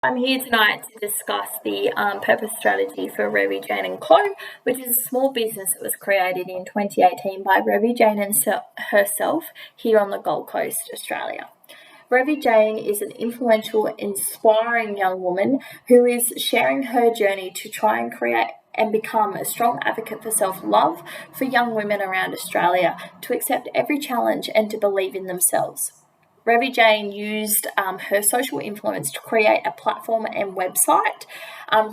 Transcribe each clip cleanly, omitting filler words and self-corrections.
I'm here tonight to discuss the purpose strategy for Revie, Jane and Co, which is a small business that was created in 2018 by Revie Jane and herself here on the Gold Coast, Australia. Revie Jane is an influential, inspiring young woman who is sharing her journey to try and create and become a strong advocate for self-love for young women around Australia, to accept every challenge and to believe in themselves. Revie Jane used her social influence to create a platform and website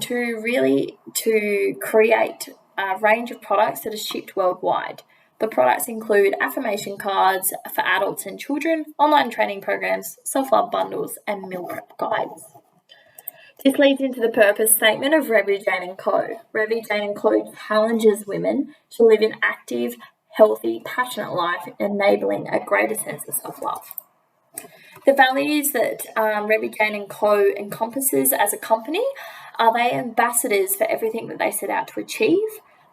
to create a range of products that are shipped worldwide. The products include affirmation cards for adults and children, online training programs, self-love bundles, and meal prep guides. This leads into the purpose statement of Revie Jane & Co. Revie Jane & Co challenges women to live an active, healthy, passionate life, enabling a greater sense of self-love. The values that Revie Jane & Co encompasses as a company are they ambassadors for everything that they set out to achieve.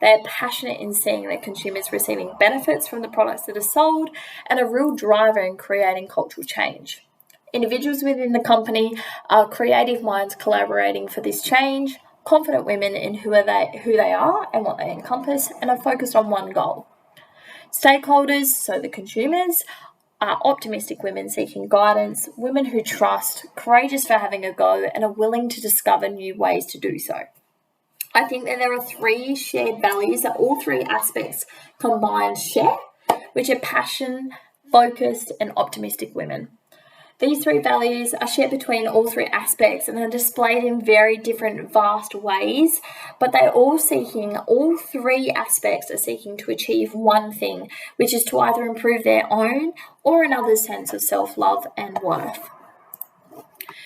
They're passionate in seeing their consumers receiving benefits from the products that are sold, and a real driver in creating cultural change. Individuals within the company are creative minds collaborating for this change, confident women in who they are and what they encompass, and are focused on one goal. Stakeholders, so the consumers, are optimistic women seeking guidance, women who trust, courageous for having a go, and are willing to discover new ways to do so. I think that there are three shared values that all three aspects combined share, which are passion, focused, and optimistic women. These three values are shared between all three aspects and are displayed in very different, vast ways, but all three aspects are seeking to achieve one thing, which is to either improve their own or another's sense of self-love and worth.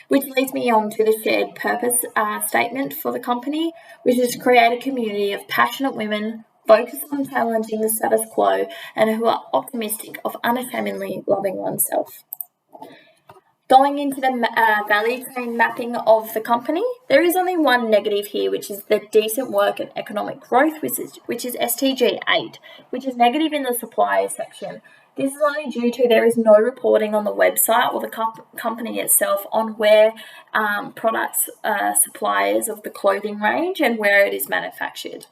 Which leads me on to the shared purpose statement for the company, which is to create a community of passionate women focused on challenging the status quo and who are optimistic of unashamedly loving oneself. Going into the value chain mapping of the company, there is only one negative here, which is the decent work and economic growth, which is STG 8, which is negative in the supplier section. This is only due to there is no reporting on the website or the company itself on where products suppliers of the clothing range and where it is manufactured.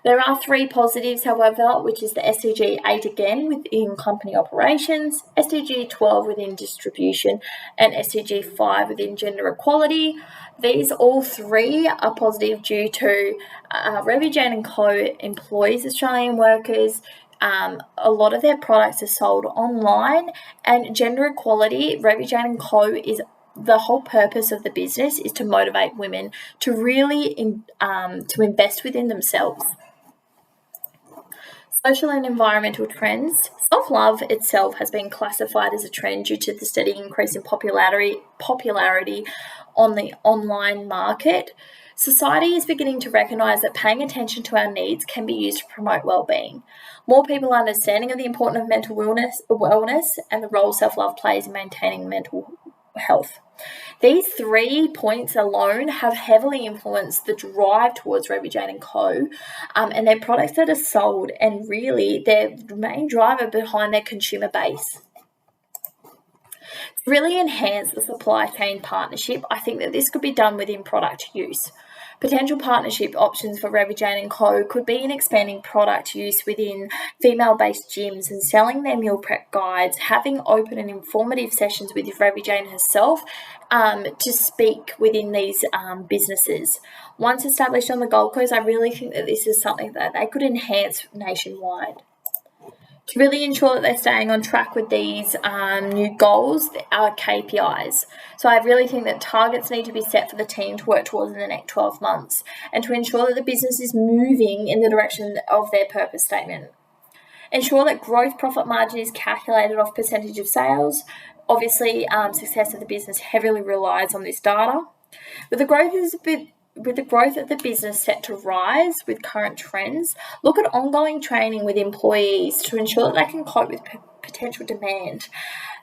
There are three positives, however, which is the SDG 8 again within company operations, SDG 12 within distribution, and SDG 5 within gender equality. These all three are positive due to Revie Jane & Co employs Australian workers. A lot of their products are sold online, and gender equality, Revie Jane & Co is the whole purpose of the business is to motivate women to really to invest within themselves. Social and environmental trends. Self-love itself has been classified as a trend due to the steady increase in popularity on the online market. Society is beginning to recognise that paying attention to our needs can be used to promote well-being. More people are understanding of the importance of mental wellness and the role self-love plays in maintaining mental health. These 3 points alone have heavily influenced the drive towards Revie Jane & Co and their products that are sold, and really their main driver behind their consumer base. To really enhance the supply chain partnership, I think that this could be done within product use. Potential partnership options for Revie Jane & Co could be in expanding product use within female-based gyms and selling their meal prep guides, having open and informative sessions with Revie Jane herself to speak within these businesses. Once established on the Gold Coast, I really think that this is something that they could enhance nationwide. To really ensure that they're staying on track with these new goals are KPIs. So I really think that targets need to be set for the team to work towards in the next 12 months and to ensure that the business is moving in the direction of their purpose statement. Ensure that gross profit margin is calculated off percentage of sales. Obviously, success of the business heavily relies on this data. With the growth of the business set to rise with current trends, look at ongoing training with employees to ensure that they can cope with potential demand.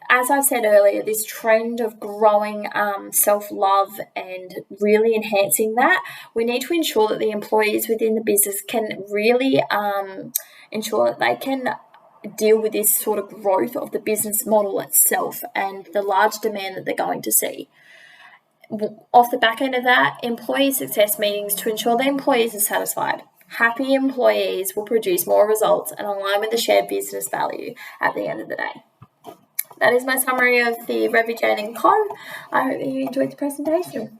As I've said earlier, this trend of growing self-love and really enhancing that, we need to ensure that the employees within the business can really ensure that they can deal with this sort of growth of the business model itself and the large demand that they're going to see. off the back end of that, employee success meetings to ensure the employees are satisfied. Happy employees will produce more results and align with the shared business value at the end of the day. That is my summary of the Revie Jane & Co. I hope that you enjoyed the presentation.